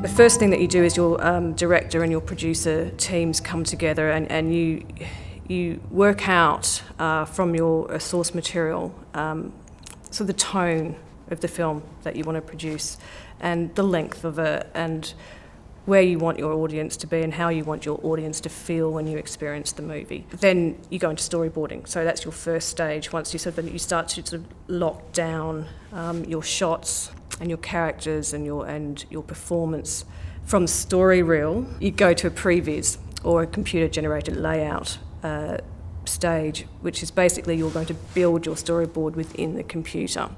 The first thing that you do is your director and your producer teams come together and you work out from your source material so the tone of the film that you want to produce and the length of it and where you want your audience to be and how you want your audience to feel when you experience the movie. Then you go into storyboarding. So that's your first stage. Once you you start to sort of lock down your shots and your characters and your performance from story reel, you go to a previs or a computer-generated layout stage, which is basically you're going to build your storyboard within the computer.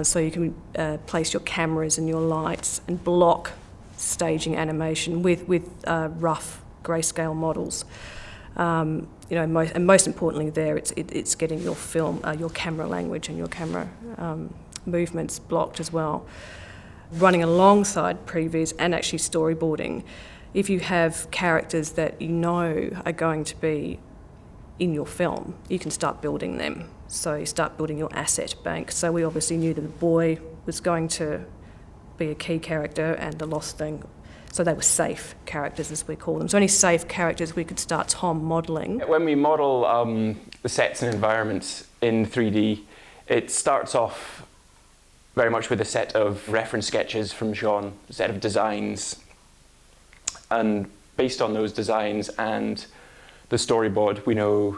So you can place your cameras and your lights and block staging animation with rough grayscale models. Most importantly there, it's getting your film, your camera language and your camera movements blocked as well. Running alongside previs and actually storyboarding, if you have characters that you know are going to be in your film, you can start building them. So you start building your asset bank. So we obviously knew that the boy was going to be a key character and the lost thing. So they were safe characters, as we call them. So any safe characters we could start Tom modelling. When we model the sets and environments in 3D, it starts off very much with a set of reference sketches from Sean, a set of designs. And based on those designs and the storyboard, we know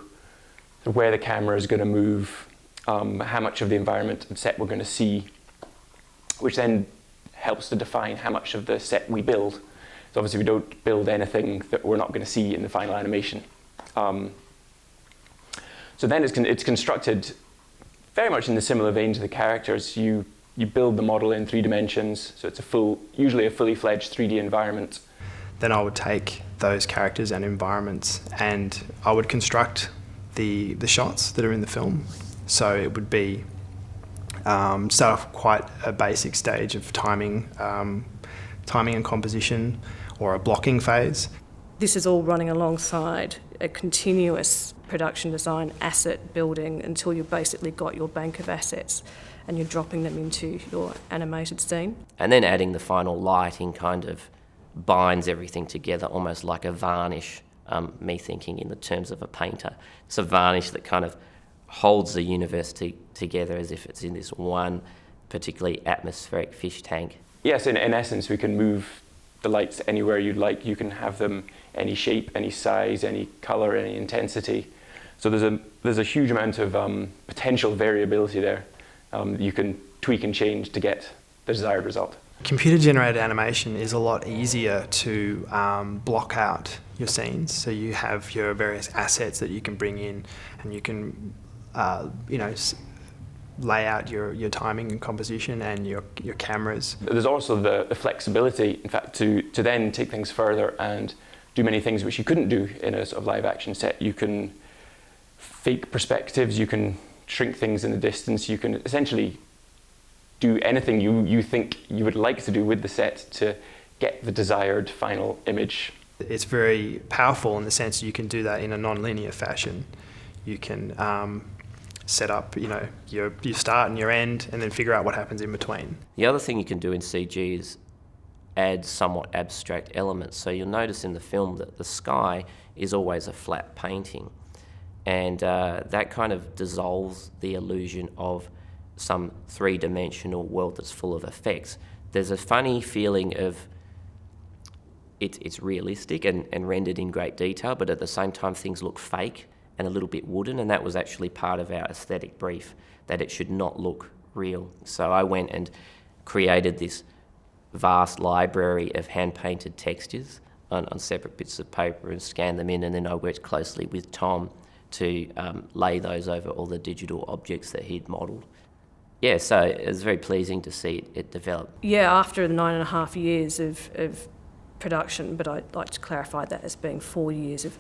where the camera is going to move, how much of the environment and set we're going to see, which then helps to define how much of the set we build. So obviously we don't build anything that we're not going to see in the final animation. So then it's constructed very much in the similar vein to the characters. You build the model in 3 dimensions, so it's usually a fully fledged 3D environment. Then I would take those characters and environments and I would construct the shots that are in the film. So it would be start off quite a basic stage of timing and composition, or a blocking phase. This is all running alongside a continuous production design asset building until you've basically got your bank of assets and you're dropping them into your animated scene. And then adding the final lighting kind of binds everything together, almost like a varnish, me thinking in the terms of a painter. It's a varnish that kind of holds the universe together as if it's in this one particularly atmospheric fish tank. Yes, in essence, we can move the lights anywhere you'd like. You can have them any shape, any size, any colour, any intensity. So there's a huge amount of potential variability there. You can tweak and change to get the desired result. Computer-generated animation is a lot easier to block out your scenes. So you have your various assets that you can bring in, and you can, lay out your timing and composition and your cameras. There's also the flexibility, in fact, to then take things further and do many things which you couldn't do in a sort of live action set. You can fake perspectives, you can shrink things in the distance, you can essentially do anything you think you would like to do with the set to get the desired final image. It's very powerful in the sense you can do that in a non-linear fashion. You can set up, your start and your end, and then figure out what happens in between. The other thing you can do in CG is add somewhat abstract elements. So you'll notice in the film that the sky is always a flat painting, and that kind of dissolves the illusion of some three-dimensional world that's full of effects. There's a funny feeling of it's realistic and rendered in great detail, but at the same time things look fake and a little bit wooden, and that was actually part of our aesthetic brief, that it should not look real. So I went and created this vast library of hand-painted textures on separate bits of paper and scanned them in, and then I worked closely with Tom to lay those over all the digital objects that he'd modelled. Yeah, so it was very pleasing to see it develop. Yeah, after the 9.5 years of production, but I'd like to clarify that as being 4 years of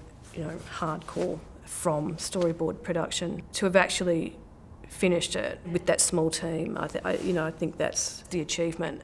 hardcore from storyboard production, to have actually finished it with that small team, I think that's the achievement.